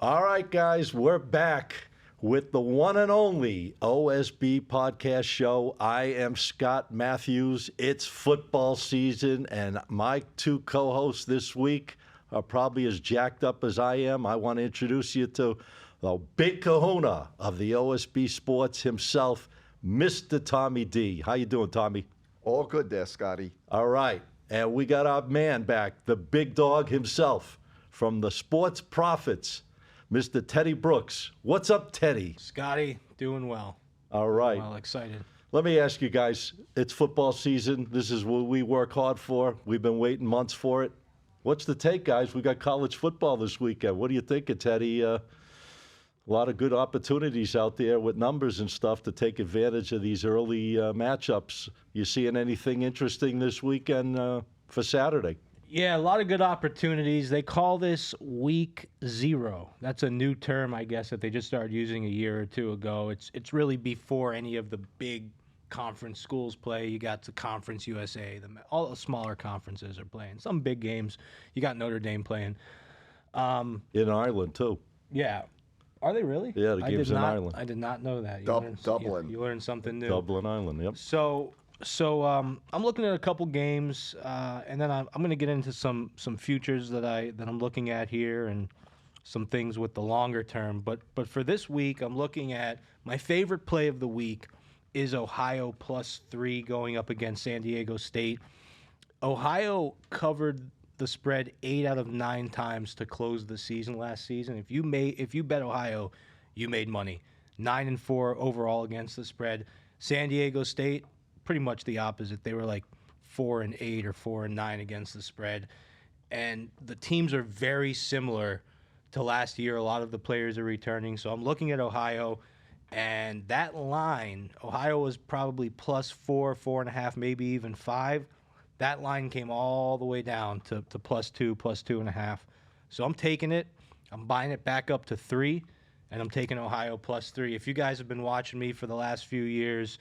All right, guys, we're back with the one and only OSB podcast show. I am Scott Matthews. It's football season, and my two co-hosts this week are probably as jacked up as I am. I want to introduce you to the big kahuna of the OSB Sports himself, Mr. Tommy D. How you doing, Tommy? All good there, Scotty. All right, and we got our man back, the big dog himself from the Sports Prophets, Mr. Teddy Brooks. What's up, Teddy? Scotty, doing well. All right. Well, excited. Let me ask you guys, it's football season. This is what we work hard for. We've been waiting months for it. What's the take, guys? We got college football this weekend. What do you think, Teddy? A lot of good opportunities out there with numbers and stuff to take advantage of these early matchups. You seeing anything interesting this weekend for Saturday? Yeah, a lot of good opportunities. They call this week 0. That's a new term, I guess, that they just started using a year or two ago. It's really before any of the big conference schools play. You got the Conference USA. All the smaller conferences are playing. Some big games. You got Notre Dame playing. In Ireland, too. Yeah. Are they really? Yeah, the game's in Ireland. I did not know that. Dublin. You learned something new. Dublin, Ireland, yep. So I'm looking at a couple games, and then I'm going to get into some futures that I'm looking at here and some things with the longer term. But for this week, I'm looking at my favorite play of the week is Ohio +3 going up against San Diego State. Ohio covered the spread 8 out of 9 times to close the season last season. If you bet Ohio, you made money. 9-4 overall against the spread. San Diego State, pretty much the opposite. They were like 4-8 or 4-9 against the spread. And the teams are very similar to last year. A lot of the players are returning. So I'm looking at Ohio, and that line, Ohio was probably +4, 4.5, maybe even 5. That line came all the way down to +2, +2.5. So I'm taking it. I'm buying it back up to 3, and I'm taking Ohio +3. If you guys have been watching me for the last few years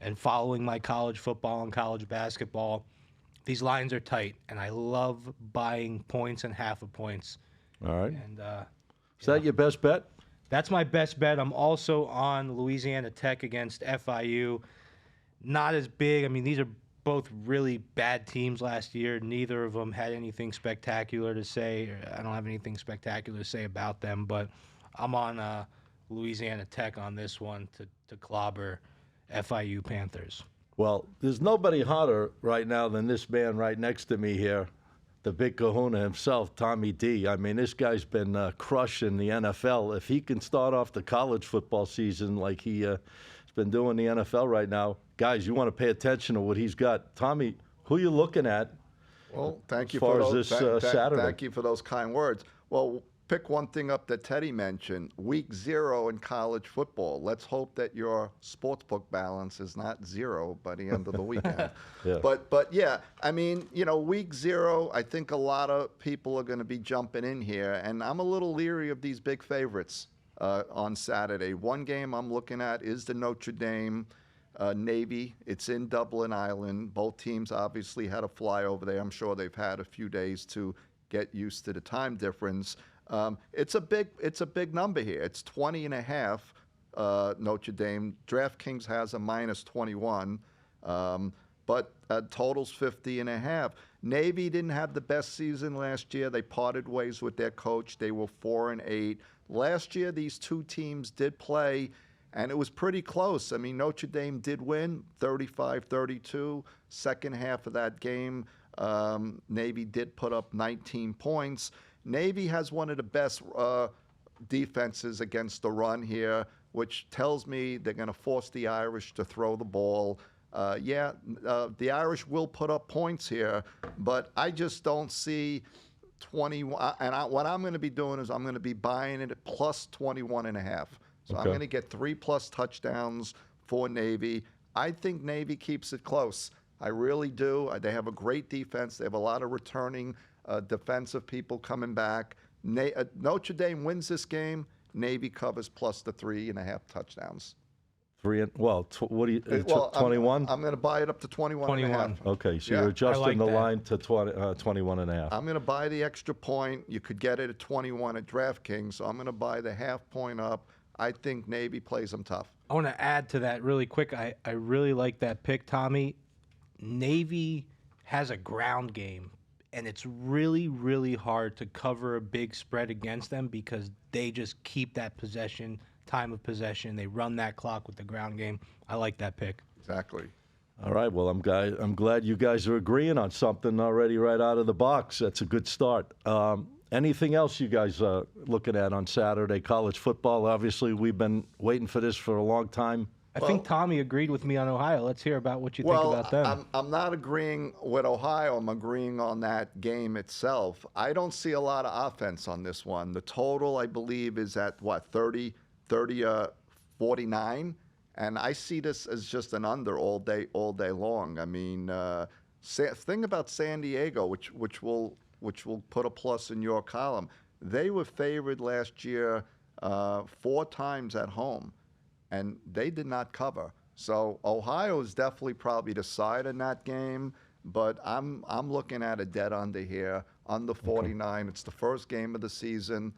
and following my college football and college basketball, these lines are tight, and I love buying points and half of points. All right. And is that your best bet? That's my best bet. I'm also on Louisiana Tech against FIU. Not as big. I mean, these are both really bad teams last year. Neither of them had anything spectacular to say. I don't have anything spectacular to say about them, but I'm on Louisiana Tech on this one to clobber FIU Panthers. Well, there's nobody hotter right now than this man right next to me here, the big kahuna himself, Tommy D. I mean, this guy's been crushing the NFL. If he can start off the college football season like he has been doing the NFL right now, guys, you want to pay attention to what he's got. Tommy, who you looking at? Well, thank you as far for as those, this Saturday? Thank you for those kind words. Well, pick one thing up that Teddy mentioned, week 0 in college football. Let's hope that your sportsbook balance is not 0 by the end of the weekend. Yeah. But yeah, I mean, week 0, I think a lot of people are going to be jumping in here, and I'm a little leery of these big favorites on Saturday. One game I'm looking at is the Notre Dame Navy. It's in Dublin, Ireland. Both teams obviously had a fly over there. I'm sure they've had a few days to get used to the time difference. It's a big number here. It's 20.5. Notre Dame. DraftKings has a -21, but totals 50.5. Navy didn't have the best season last year. They parted ways with their coach. They were 4-8. Last year, these two teams did play, and it was pretty close. I mean, Notre Dame did win 35-32. Second half of that game, Navy did put up 19 points. Navy has one of the best defenses against the run here, which tells me they're going to force the Irish to throw the ball. The Irish will put up points here, but I just don't see 21. And what I'm going to be doing is I'm going to be buying it at +21.5. So Okay. I'm going to get 3+ touchdowns for Navy. I think Navy keeps it close. I really do. They have a great defense. They have a lot of returning defensive people coming back. Notre Dame wins this game. Navy covers +3.5 touchdowns. What do you? Well, 21. I'm going to buy it up to 21 and a 21. half. Okay, so Yeah. you're adjusting like the that. line to 21 and a half. I'm going to buy the extra point. You could get it at 21 at DraftKings, so I'm going to buy the half point up. I think Navy plays them tough. I want to add to that really quick. I really like that pick, Tommy. Navy has a ground game, and it's really, really hard to cover a big spread against them because they just keep that possession, time of possession. They run that clock with the ground game. I like that pick. Exactly. All right. Well, I'm glad you guys are agreeing on something already right out of the box. That's a good start. Anything else you guys are looking at on Saturday? College football. Obviously, we've been waiting for this for a long time. I think Tommy agreed with me on Ohio. Let's hear about what you think about them. I'm not agreeing with Ohio. I'm agreeing on that game itself. I don't see a lot of offense on this one. The total, I believe, is at, 49? And I see this as just an under all day long. I mean, thing about San Diego, which will put a plus in your column. They were favored last year 4 times at home, and they did not cover. So Ohio is definitely probably the side in that game, but I'm looking at a dead under here, under 49. Okay. It's the first game of the season.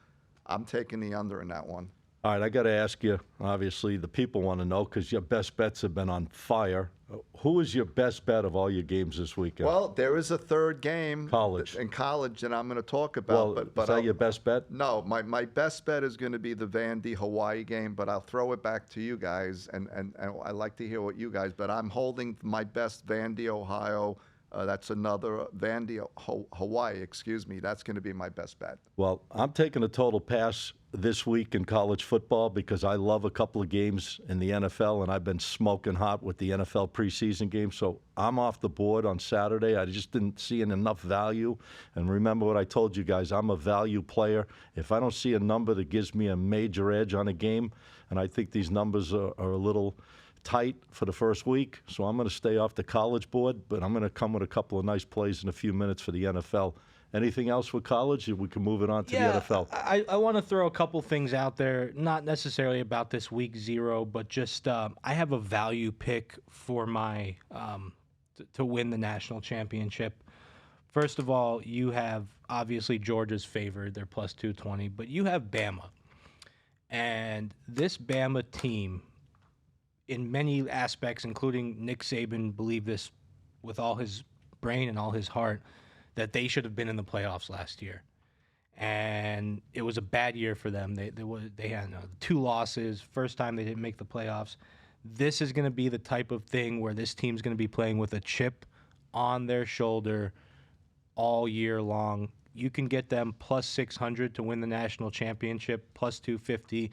I'm taking the under in that one. All right, I got to ask you, obviously, the people want to know because your best bets have been on fire. Who is your best bet of all your games this weekend? Well, there is a third game in college that I'm going to talk about. Well, but is that your best bet? No, my best bet is going to be the Vandy-Hawaii game, but I'll throw it back to you guys, and I'd like to hear what you guys, but I'm holding my best Vandy-Ohio. That's another Hawaii, excuse me. That's going to be my best bet. Well, I'm taking a total pass this week in college football because I love a couple of games in the NFL, and I've been smoking hot with the NFL preseason game. So I'm off the board on Saturday. I just didn't see enough value. And remember what I told you guys, I'm a value player. If I don't see a number that gives me a major edge on a game, and I think these numbers are a little tight for the first week, so I'm going to stay off the college board, but I'm going to come with a couple of nice plays in a few minutes for the NFL. Anything else with college? We can move it on to the NFL. I want to throw a couple things out there, not necessarily about this week 0, but just I have a value pick for my to win the national championship. First of all, you have obviously Georgia's favored; they're plus 220, but you have Bama, and this Bama team, in many aspects, including Nick Saban, believed this with all his brain and all his heart, that they should have been in the playoffs last year. And it was a bad year for them. They had 2 losses, first time they didn't make the playoffs. This is going to be the type of thing where this team's going to be playing with a chip on their shoulder all year long. You can get them plus 600 to win the national championship, plus 250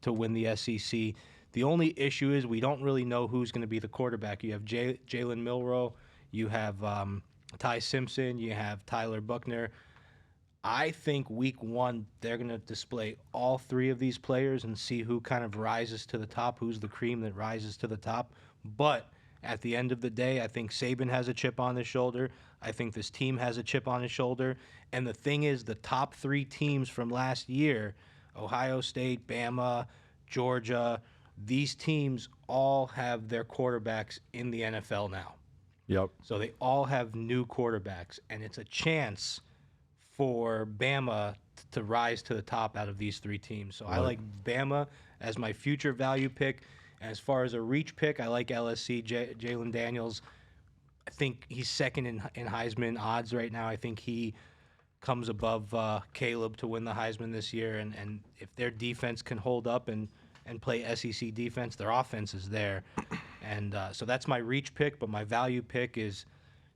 to win the SEC. The only issue is we don't really know who's going to be the quarterback. You have Jalen Milroe, you have Ty Simpson, you have Tyler Buckner. I think week 1, they're going to display all 3 of these players and see who kind of rises to the top, who's the cream that rises to the top. But at the end of the day, I think Saban has a chip on his shoulder. I think this team has a chip on his shoulder. And the thing is, the top 3 teams from last year, Ohio State, Bama, Georgia, these teams all have their quarterbacks in the NFL now. Yep. So they all have new quarterbacks, and it's a chance for Bama to rise to the top out of these 3 teams. So I like Bama as my future value pick. And as far as a reach pick, I like LSC, Jalen Daniels. I think he's second in Heisman odds right now. I think he comes above Caleb to win the Heisman this year. And if their defense can hold up and play SEC defense, their offense is there. And so that's my reach pick, but my value pick is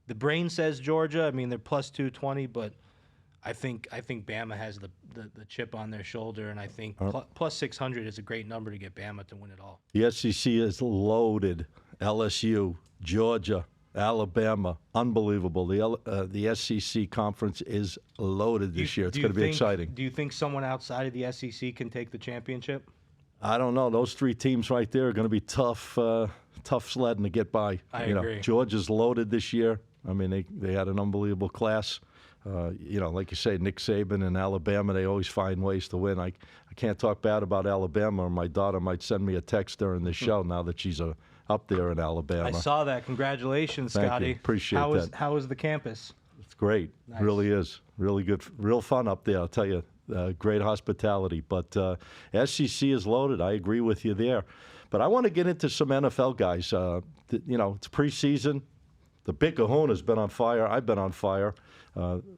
the brain says Georgia. I mean, they're plus 220, but I think Bama has the chip on their shoulder, and I think plus 600 is a great number to get Bama to win it all. The SEC is loaded. LSU, Georgia, Alabama, unbelievable. The SEC conference is loaded this year. It's going to be exciting. Do you think someone outside of the SEC can take the championship? I don't know. Those 3 teams right there are going to be tough sledding to get by. I agree. Georgia's loaded this year. I mean, they had an unbelievable class. Like you say, Nick Saban and Alabama, they always find ways to win. I can't talk bad about Alabama, or my daughter might send me a text during this show now that she's up there in Alabama. I saw that. Congratulations, Thank Scotty. you. Appreciate that. How is the campus? It's great. Nice. Really is. Really good. Real fun up there, I'll tell you. Great hospitality. But SEC is loaded. I agree with you there. But I want to get into some NFL guys. It's preseason. The Big Kahuna's been on fire. I've been on fire.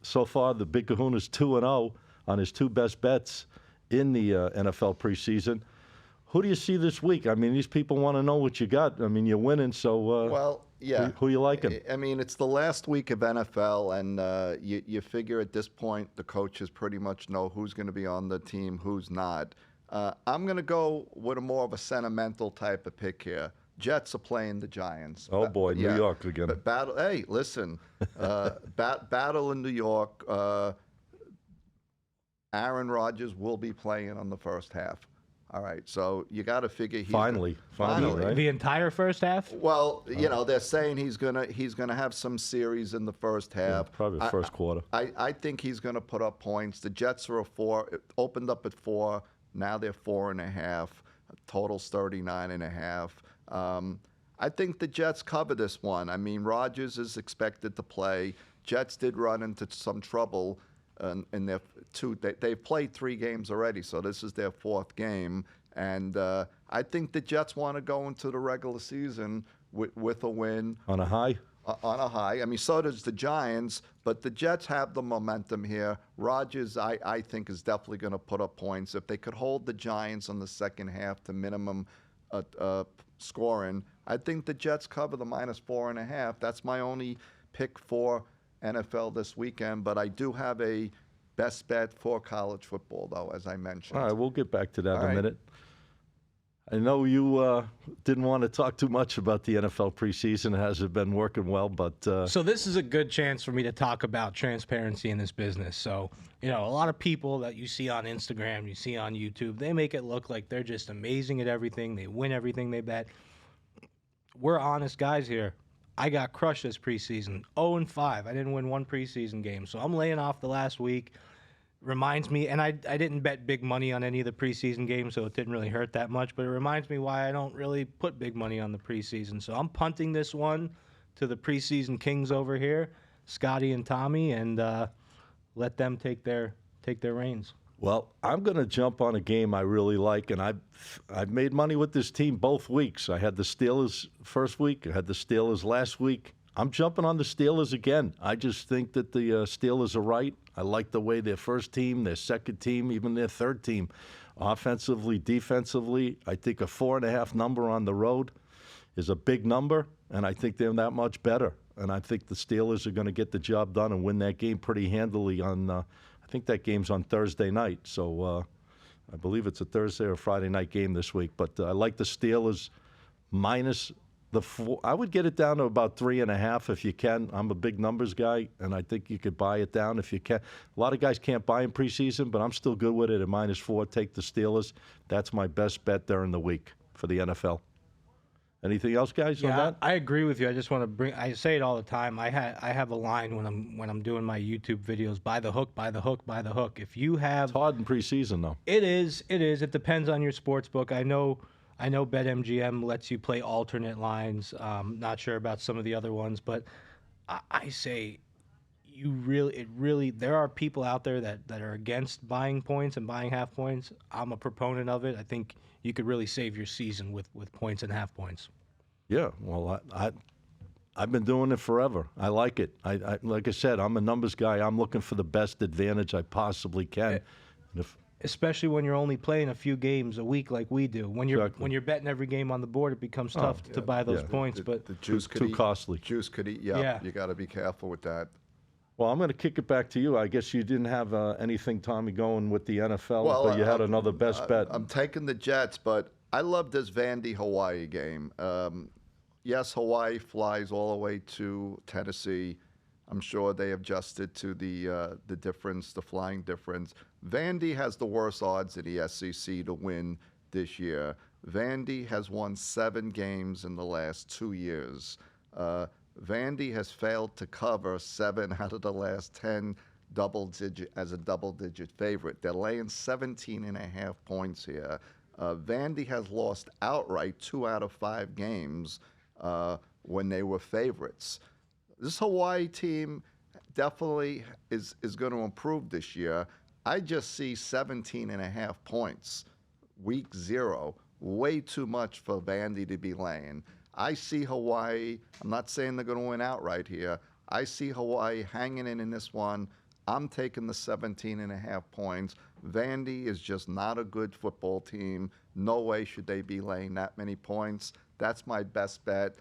So far, the Big Kahuna's 2-0 on his 2 best bets in the NFL preseason. Who do you see this week? I mean, these people want to know what you got. I mean, you're winning, so well, yeah. Who you liking? I mean, it's the last week of NFL, and you figure at this point the coaches pretty much know who's going to be on the team, who's not. I'm going to go with more of a sentimental type of pick here. Jets are playing the Giants. Oh, boy, New York again. But battle. Hey, listen, battle in New York. Aaron Rodgers will be playing on the first half. All right, so you got to figure he's finally, right? The entire first half? Well, they're saying he's gonna have some series in the first half. Yeah, probably the first quarter. I think he's gonna put up points. The Jets are a 4. It opened up at 4. Now they're 4.5. Total's 39.5. I think the Jets cover this one. I mean, Rodgers is expected to play. Jets did run into some trouble in their 2. They've played 3 games already, so this is their 4th game. And I think the Jets want to go into the regular season with a win. On a high? On a high. I mean, so does the Giants, but the Jets have the momentum here. Rodgers, I think, is definitely going to put up points. If they could hold the Giants on the second half to minimum scoring, I think the Jets cover the -4.5. That's my only pick for NFL this weekend, but I do have a best bet for college football, though, as I mentioned. All right, we'll get back to that in a right. minute. I know you didn't want to talk too much about the NFL preseason. It hasn't been working well, but... So this is a good chance for me to talk about transparency in this business. So, a lot of people that you see on Instagram, you see on YouTube, they make it look like they're just amazing at everything. They win everything they bet. We're honest guys here. I got crushed this preseason, 0-5. I didn't win one preseason game, so I'm laying off the last week. Reminds me, and I didn't bet big money on any of the preseason games, so it didn't really hurt that much, but it reminds me why I don't really put big money on the preseason. So I'm punting this one to the preseason kings over here, Scotty and Tommy, and let them take their reins. Well, I'm going to jump on a game I really like, and I've made money with this team both weeks. I had the Steelers first week. I had the Steelers last week. I'm jumping on the Steelers again. I just think that the Steelers are right. I like the way their first team, their second team, even their third team, offensively, defensively. I think a 4.5 number on the road is a big number, and I think they're that much better. And I think the Steelers are going to get the job done and win that game pretty handily on I think that game's on Thursday night. So I believe it's a Thursday or Friday night game this week. But I like the Steelers minus the 4. I would get it down to about 3.5 if you can. I'm a big numbers guy, and I think you could buy it down if you can. A lot of guys can't buy in preseason, but I'm still good with it at -4. Take the Steelers. That's my best bet during the week for the NFL. Anything else, guys, on that? I agree with you. I just want to I say it all the time. I have a line when I'm doing my YouTube videos, buy the hook, buy the hook, buy the hook. If you have... It's hard in preseason, though. It is. It depends on your sports book. I know BetMGM lets you play alternate lines. Not sure about some of the other ones, but I say there are people out there that are against buying points and buying half points. I'm a proponent of it. I think you could really save your season with points and half points. Yeah, well, I've been doing it forever. I like it. I like I said, I'm a numbers guy. I'm looking for the best advantage I possibly can. Especially when you're only playing a few games a week like we do. When you're betting every game on the board, it becomes tough to buy those points. But the juice could too costly. Juice could eat. Yeah. You got to be careful with that. Well, I'm going to kick it back to you. I guess you didn't have anything, Tommy, going with the NFL, but you had another best bet. I'm taking the Jets, but I love this Vandy-Hawaii game. Yes, Hawaii flies all the way to Tennessee. I'm sure they adjusted to the difference, the flying difference. Vandy has the worst odds in the SEC to win this year. Vandy has won 7 games in the last 2 years. Vandy has failed to cover 7 out of the last 10 a double-digit favorite. They're laying 17.5 points here. Vandy has lost outright 2 out of 5 games when they were favorites. This Hawaii team definitely is going to improve this year. I just see 17.5 points, week 0, way too much for Vandy to be laying. I see Hawaii. I'm not saying they're going to win outright here. I see Hawaii hanging in this one. I'm taking the 17.5 points. Vandy is just not a good football team. No way should they be laying that many points. That's my best bet.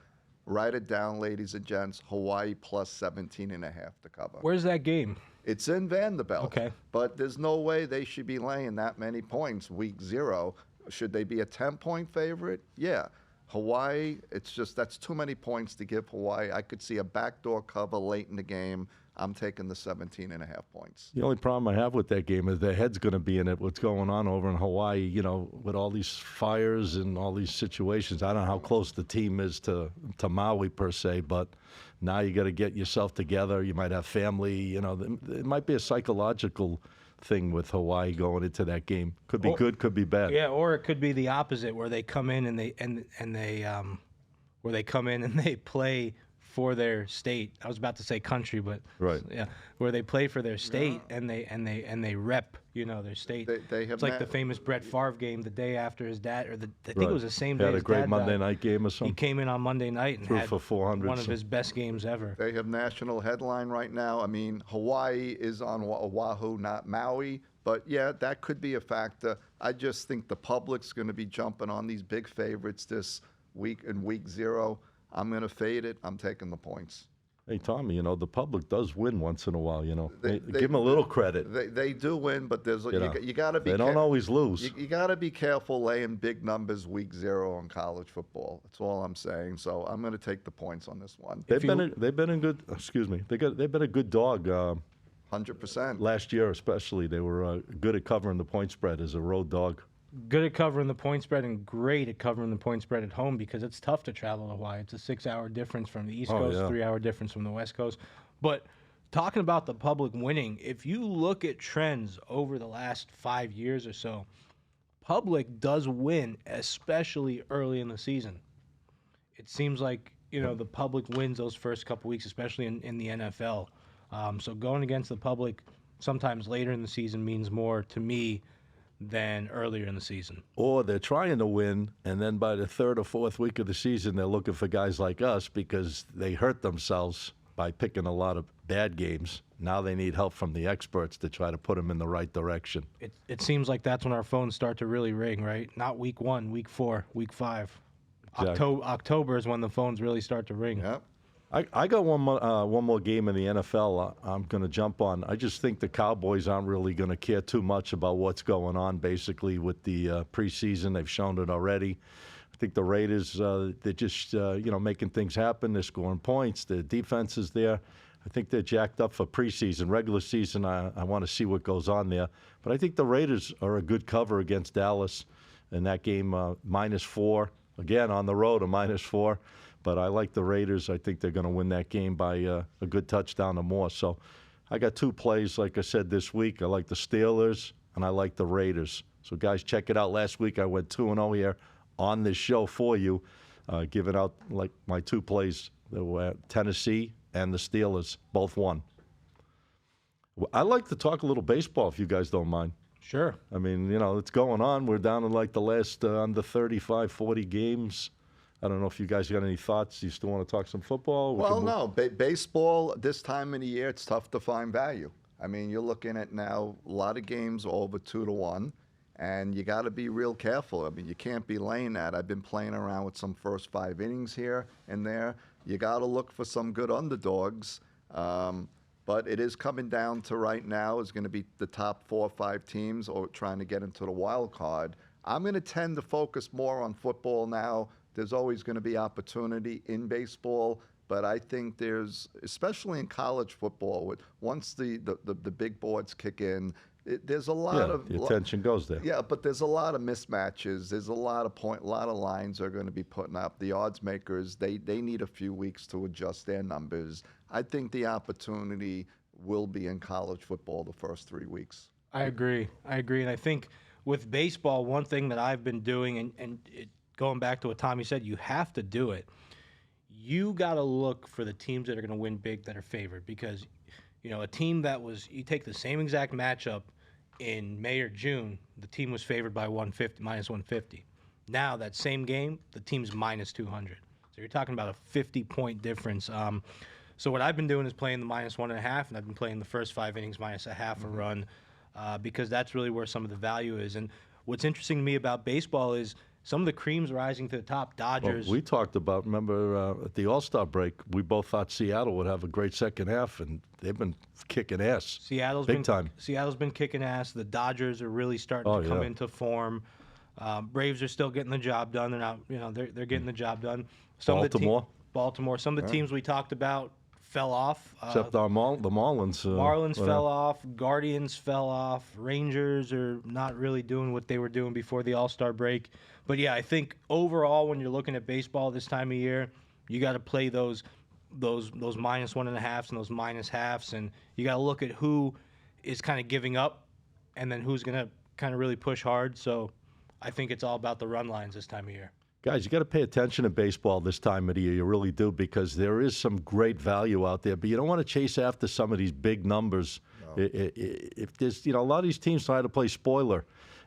Write it down, ladies and gents. Hawaii plus 17.5 to cover. Where's that game? It's in Vanderbilt. Okay. But there's no way they should be laying that many points week 0. Should they be a 10-point favorite? Yeah. Hawaii, that's too many points to give Hawaii. I could see a backdoor cover late in the game. I'm taking the 17.5 points. The only problem I have with that game is their head's going to be in it. What's going on over in Hawaii, with all these fires and all these situations. I don't know how close the team is to Maui per se, but now you got to get yourself together. You might have family. It might be a psychological thing with Hawaii going into that game. Could be good, could be bad. Yeah, or it could be the opposite, where they come in and they play for their state. I was about to say country, but right. Yeah, where they play for their state and they rep, their state. They have it's like the famous Brett Favre game the day after his dad, or I think it was the same day. Had a his great dad Monday died. night game or He something. came in on Monday night and Threw had for 400. one of his best games ever. They have national headline right now. I mean, Hawaii is on Oahu, not Maui. But, yeah, that could be a factor. I just think the public's going to be jumping on these big favorites this week in week 0. I'm going to fade it. I'm taking the points. Hey, Tommy, the public does win once in a while, Give them a little credit. They do win, but there's you got to be. They don't always lose. You got to be careful laying big numbers week 0 on college football. That's all I'm saying. So I'm going to take the points on this one. They've been a good. Excuse me. They've been a good dog. 100%. Last year, especially, they were good at covering the point spread as a road dog. Good at covering the point spread and great at covering the point spread at home, because it's tough to travel to Hawaii. It's a 6-hour difference from the East Coast, 3-hour difference from the West Coast. But talking about the public winning, if you look at trends over the last 5 years or so, public does win, especially early in the season. It seems like, the public wins those first couple weeks, especially in the NFL. So going against the public sometimes later in the season means more to me than earlier in the season. Or they're trying to win, and then by the 3rd or 4th week of the season, they're looking for guys like us because they hurt themselves by picking a lot of bad games. Now they need help from the experts to try to put them in the right direction. It seems like that's when our phones start to really ring, right? Not week 1, week 4, week 5. Exactly. October is when the phones really start to ring. Yep. I got one more game in the NFL I'm going to jump on. I just think the Cowboys aren't really going to care too much about what's going on, basically, with the preseason. They've shown it already. I think the Raiders, they're just, making things happen. They're scoring points. The defense is there. I think they're jacked up for preseason. Regular season, I want to see what goes on there. But I think the Raiders are a good cover against Dallas in that game, -4. Again, on the road, a -4. But I like the Raiders. I think they're going to win that game by a good touchdown or more. So I got 2 plays, like I said, this week. I like the Steelers, and I like the Raiders. So, guys, check it out. Last week I went 2-0 here on this show for you, giving out like my 2 plays. They were Tennessee and the Steelers. Both won. I'd like to talk a little baseball if you guys don't mind. Sure. I mean, it's going on. We're down to like the last under 35, 40 games. I don't know if you guys got any thoughts. You still want to talk some football? Well, no. Baseball, this time of the year, it's tough to find value. I mean, you're looking at now a lot of games over 2-1, and you got to be real careful. I mean, you can't be laying that. I've been playing around with some first 5 innings here and there. You got to look for some good underdogs. But it is coming down to right now is going to be the top 4 or 5 teams or trying to get into the wild card. I'm going to tend to focus more on football now. There's always going to be opportunity in baseball, but I think there's, especially in college football, once the big boards kick in, there's a lot of the attention goes there. Yeah, but there's a lot of mismatches. There's a lot of lines are going to be putting up. The odds makers, they need a few weeks to adjust their numbers. I think the opportunity will be in college football the first 3 weeks. I agree. And I think with baseball, one thing that I've been doing, going back to what Tommy said, you have to do it. You got to look for the teams that are going to win big that are favored, because, a team you take the same exact matchup in May or June, the team was favored by minus 150. Now that same game, the team's minus 200. So you're talking about a 50-point difference. So what I've been doing is playing the minus 1.5, and I've been playing the first 5 innings minus a half a run, because that's really where some of the value is. And what's interesting to me about baseball is some of the creams rising to the top. Dodgers. Well, we talked about, remember, at the All-Star break, we both thought Seattle would have a great second half, and they've been kicking ass. Seattle's been kicking ass. The Dodgers are really starting to come into form. Braves are still getting the job done. They're not, they're getting the job done. Baltimore. Some of the teams we talked about fell off. Except the Marlins. Marlins fell off. Guardians fell off. Rangers are not really doing what they were doing before the All-Star break. But yeah, I think overall, when you're looking at baseball this time of year, you got to play those minus 1.5s and those minus halves, and you got to look at who is kind of giving up, and then who's going to kind of really push hard. So I think it's all about the run lines this time of year. Guys, you got to pay attention to baseball this time of the year. You really do, because there is some great value out there. But you don't want to chase after some of these big numbers. No. If there's, a lot of these teams try to play spoiler,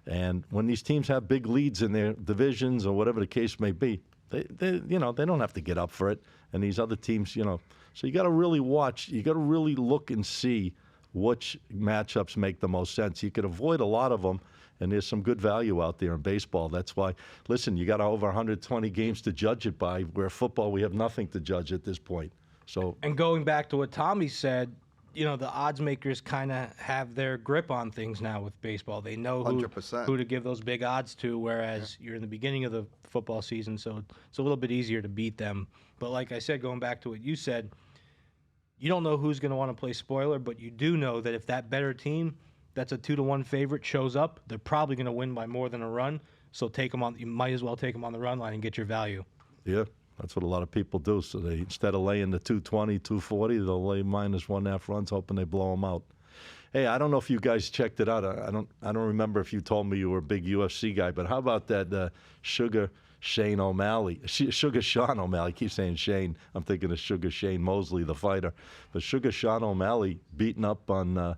and when these teams have big leads in their divisions or whatever the case may be, they don't have to get up for it. And these other teams, so you got to really watch. You got to really look and see which matchups make the most sense. You could avoid a lot of them. And there's some good value out there in baseball. That's why, listen, you got over 120 games to judge it by, where football, we have nothing to judge at this point. And going back to what Tommy said, the odds makers kind of have their grip on things now with baseball. They know who to give those big odds to, whereas you're in the beginning of the football season, so it's a little bit easier to beat them. But like I said, going back to what you said, you don't know who's going to want to play spoiler, but you do know that if that better team that's a 2-1 favorite shows up, they're probably going to win by more than a run. So you might as well take them on the run line and get your value. Yeah, that's what a lot of people do. So they, instead of laying the 220, 240, they'll lay minus 1.5 runs, hoping they blow them out. Hey, I don't know if you guys checked it out. I don't remember if you told me you were a big UFC guy, but how about that Sugar Sean O'Malley? I keep saying Shane. I'm thinking of Sugar Shane Mosley, the fighter. But Sugar Sean O'Malley beating up on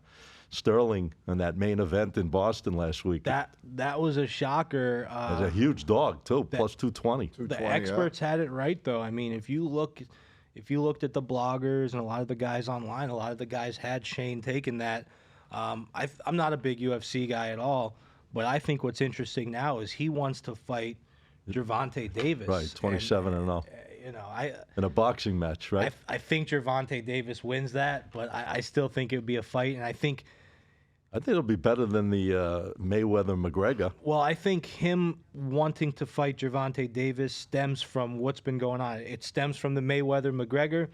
Sterling in that main event in Boston last week. That was a shocker. It's a huge dog too, plus 220. The experts had it right, though. I mean, if you looked at the bloggers and a lot of the guys online, a lot of the guys had Shane taking that. I'm not a big UFC guy at all, but I think what's interesting now is he wants to fight Gervonta Davis. Right, 27-0. In a boxing match, right? I think Gervonta Davis wins that, but I still think it would be a fight, and I think it'll be better than the Mayweather-McGregor. Well, I think him wanting to fight Gervonta Davis stems from what's been going on. It stems from the Mayweather-McGregor,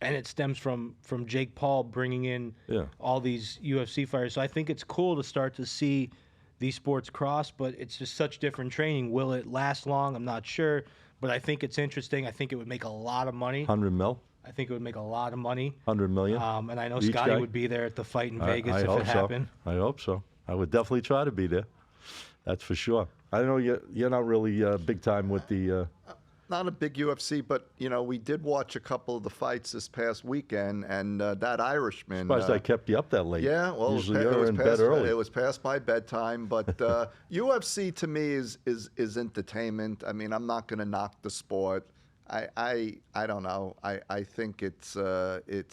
and it stems from Jake Paul bringing in all these UFC fighters. So I think it's cool to start to see these sports cross, but it's just such different training. Will it last long? I'm not sure, but I think it's interesting. I think it would make a lot of money. 100 mil? I think it would make a lot of money. 100 million? And I know Scotty would be there at the fight in Vegas if it happened. I hope so. I would definitely try to be there. That's for sure. I know you're not really big time with the... Not a big UFC, but, we did watch a couple of the fights this past weekend, and that Irishman... Surprised I kept you up that late. Yeah, well, usually you're in bed early. It was past my bedtime, but UFC to me is entertainment. I mean, I'm not going to knock the sport. I don't know. I think it's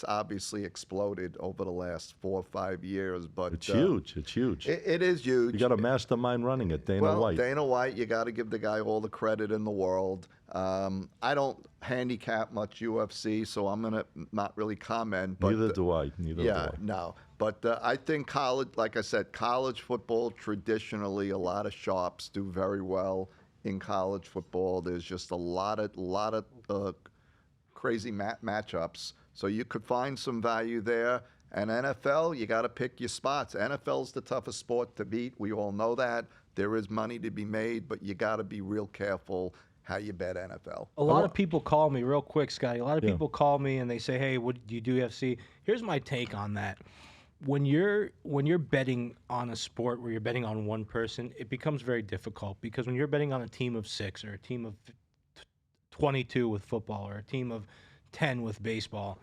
obviously exploded over the last 4 or 5 years, but it's huge. It's huge. It is huge. You got a mastermind running it, Dana White. Dana White, you got to give the guy all the credit in the world. I don't handicap much UFC, so I'm gonna not really comment. But Neither do I. No. But I think like I said, college football traditionally, a lot of sharps do very well. In college football, there's just a lot of crazy matchups. So you could find some value there. And NFL, you got to pick your spots. NFL's the toughest sport to beat. We all know that. There is money to be made, but you got to be real careful how you bet NFL. A lot of people call me, real quick, Scotty. A lot of Yeah. people call me and they say, "Hey, what do you do UFC?" Here's my take on that. When you're betting on a sport where you're betting on one person, it becomes very difficult because when you're betting on a team of 6 or a team of 22 with football or a team of 10 with baseball,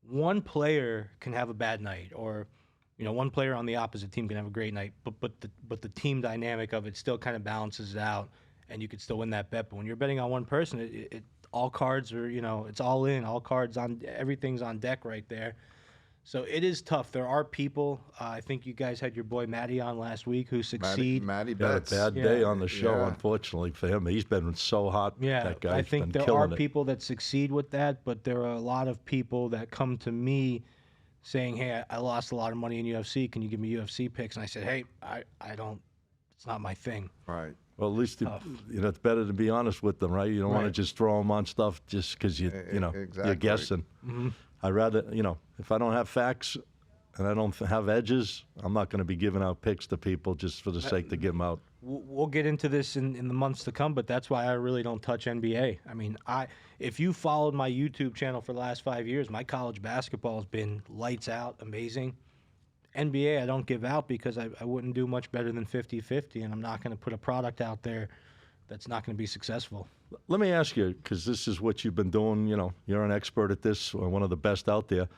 one player can have a bad night, or one player on the opposite team can have a great night, but the team dynamic of it still kind of balances it out, and you could still win that bet. But when you're betting on one person, it all cards are it's all in, all cards on, everything's on deck right there. So it is tough. There are people. I think you guys had your boy Matty on last week who succeed. Matty He had a bets. bad day on the show, Yeah. unfortunately for him. He's been so hot. Yeah, that guy's I think been there killing are it. people that succeed with that, but there are a lot of people that come to me saying, "Hey, I lost a lot of money in UFC. Can you give me UFC picks?" And I said, "Hey, I don't. It's not my thing." Right. Well, at least it's better to be honest with them, right? You don't want to Right. just throw them on stuff just because you're Exactly. guessing. Mm-hmm. I rather if I don't have facts and I don't have edges, I'm not going to be giving out picks to people just for the sake to give them out. We'll get into this in the months to come, but that's why I really don't touch NBA. I mean, if you followed my YouTube channel for the last 5 years, my college basketball has been lights out, amazing. NBA, I don't give out because I wouldn't do much better than 50-50, and I'm not going to put a product out there that's not going to be successful. Let me ask you, because this is what you've been doing. You're an expert at this, or one of the best out there.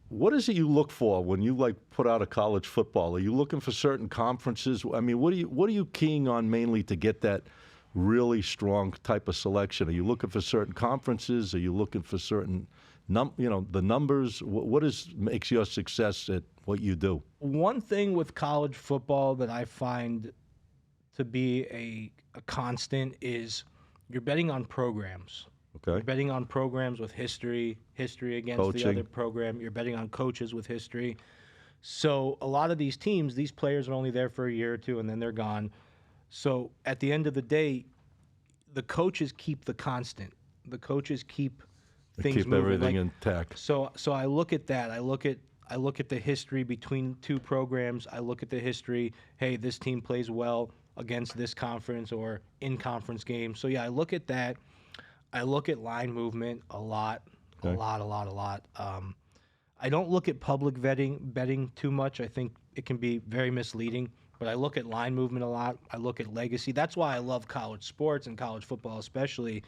What is it you look for when you put out a college football? Are you looking for certain conferences? I mean, what are you keying on mainly to get that really strong type of selection? Are you looking for certain conferences? Are you looking for certain the numbers? What makes your success at what you do? One thing with college football that I find to be a constant is you're betting on programs. Okay. You're betting on programs with history against Coaching. the other program. You're betting on coaches with history. So a lot of these teams, these players are only there for a year or two, and then they're gone. So at the end of the day, the coaches keep the constant. The coaches keep things Keep moving. everything intact. So I look at that. I look at the history between two programs. I look at the history. Hey, this team plays well against this conference or in conference games. So yeah, I look at that. I look at line movement a lot. Okay. A lot. I don't look at public betting too much. I think it can be very misleading. But I look at line movement a lot. I look at legacy. That's why I love college sports and college football especially,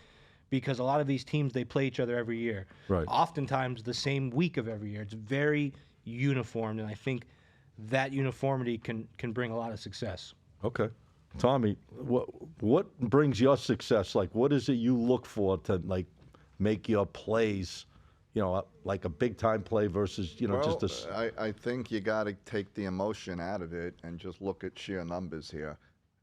because a lot of these teams, they play each other every year. Right. Oftentimes the same week of every year. It's very uniform, and I think that uniformity can bring a lot of success. Okay. Tommy, what brings your success? What is it you look for to make your plays, like a big time play versus just a. I think you got to take the emotion out of it and just look at sheer numbers here.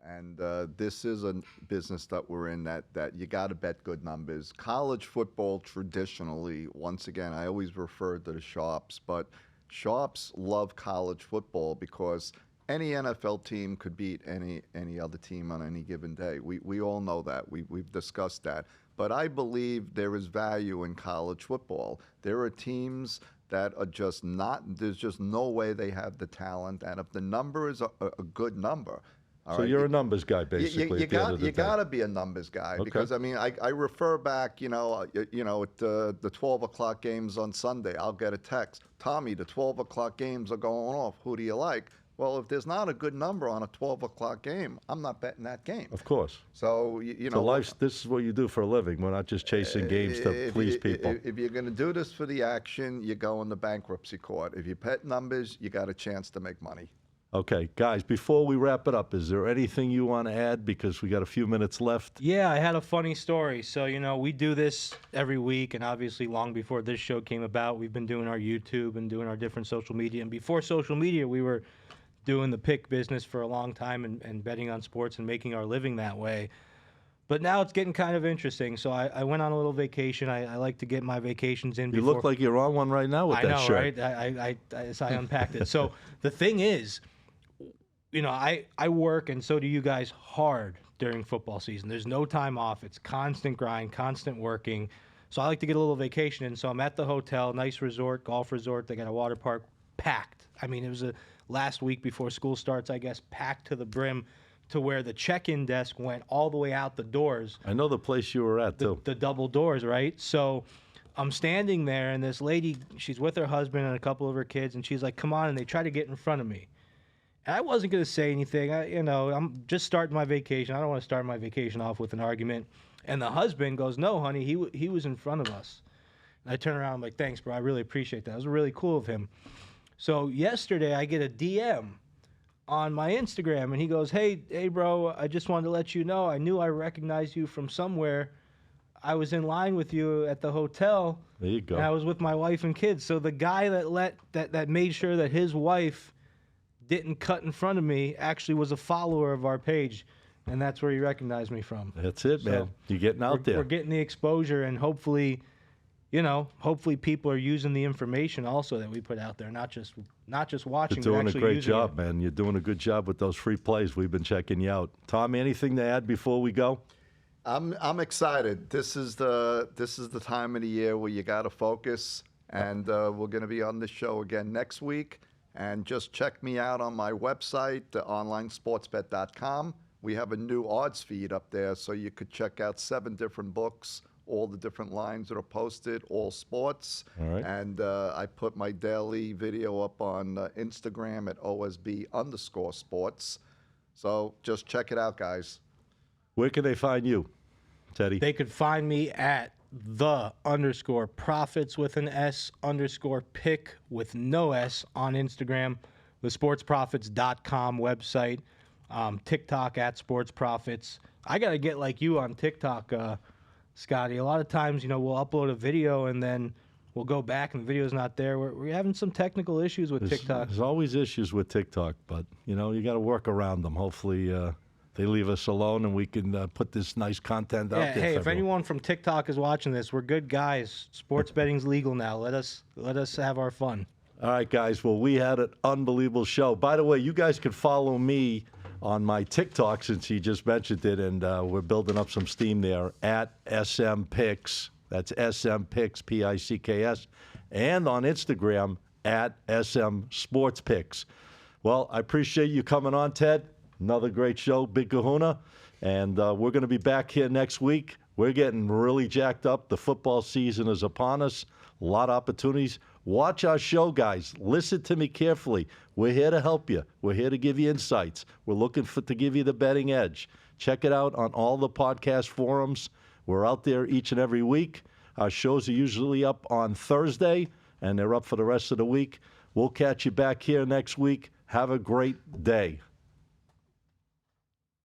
And this is a business that we're in that you got to bet good numbers. College football traditionally, once again, I always refer to the sharps, but sharps love college football because any NFL team could beat any other team on any given day. We all know that. We've discussed that. But I believe there is value in college football. There are teams that are just not, there's just no way they have the talent. And if the number is a good number, So you're a numbers guy, basically. You at the end of the day. got to be a numbers guy because I mean I refer back, at the 12 o'clock games on Sunday, I'll get a text, Tommy, the 12 o'clock games are going off. Who do you like? Well, if there's not a good number on a 12 o'clock game, I'm not betting that game. Of course. So This is what you do for a living. We're not just chasing games to please people. If you're going to do this for the action, you go in the bankruptcy court. If you bet numbers, you got a chance to make money. Okay, guys, before we wrap it up, is there anything you want to add? Because we got a few minutes left. Yeah, I had a funny story. So, we do this every week, and obviously long before this show came about, we've been doing our YouTube and doing our different social media. And before social media, we were doing the pick business for a long time and betting on sports and making our living that way. But now it's getting kind of interesting. So I went on a little vacation. I like to get my vacations in. You look like you're on one right now with that shirt. I know, right? As I unpacked it. So the thing is, I work, and so do you guys, hard during football season. There's no time off. It's constant grind, constant working. So I like to get a little vacation in. So I'm at the hotel, nice resort, golf resort. They got a water park, packed. I mean, it was a last week before school starts, I guess, packed to the brim. to where the check-in desk went all the way out the doors. I know the place you were at, too. The double doors, right? So I'm standing there, and this lady, she's with her husband and a couple of her kids, and she's like, come on, and they try to get in front of me. And I wasn't going to say anything. I'm just starting my vacation. I don't want to start my vacation off with an argument. And the husband goes, no, honey, he was in front of us. And I turn around, I'm like, thanks, bro. I really appreciate that. It was really cool of him. So yesterday, I get a DM on my Instagram, and he goes, hey, bro, I just wanted to let you know, I knew I recognized you from somewhere. I was in line with you at the hotel. There you go. And I was with my wife and kids. So the guy that made sure that his wife didn't cut in front of me actually was a follower of our page, and that's where he recognized me from. That's it, man. You're getting out there. We're getting the exposure, and hopefully people are using the information also that we put out there, not just watching. You're doing but a actually great using job, it. man. You're doing a good job with those free plays. We've been checking you out. Tommy, anything to add before we go? I'm excited. This is the time of the year where you got to focus, and we're going to be on this show again next week. And just check me out on my website, onlinesportsbet.com. We have a new odds feed up there, so you could check out 7 different books, all the different lines that are posted, all sports. All right. And I put my daily video up on Instagram at OSB_sports. So just check it out, guys. Where can they find you, Teddy? They could find me at _profits with an S _pick with no S on Instagram, the sportsprofits.com website, TikTok at sportsprofits. I got to get like you on TikTok, Scotty. A lot of times, we'll upload a video and then we'll go back and the video's not there. We're having some technical issues with TikTok. There's always issues with TikTok, but, you got to work around them. Hopefully they leave us alone and we can put this nice content out there. Hey, if anyone from TikTok is watching this, we're good guys. Sports betting's legal now. Let us have our fun. All right, guys. Well, we had an unbelievable show. By the way, you guys can follow me on my TikTok since he just mentioned it, and we're building up some steam there at SM Picks. That's SM Picks, Picks, and on Instagram at SM Sports Picks. Well, I appreciate you coming on, Ted. Another great show, Big Kahuna. And we're going to be back here next week. We're getting really jacked up. The football season is upon us. A lot of opportunities. Watch our show, guys. Listen to me carefully. We're here to help you. We're here to give you insights. We're looking to give you the betting edge. Check it out on all the podcast forums. We're out there each and every week. Our shows are usually up on Thursday, and they're up for the rest of the week. We'll catch you back here next week. Have a great day.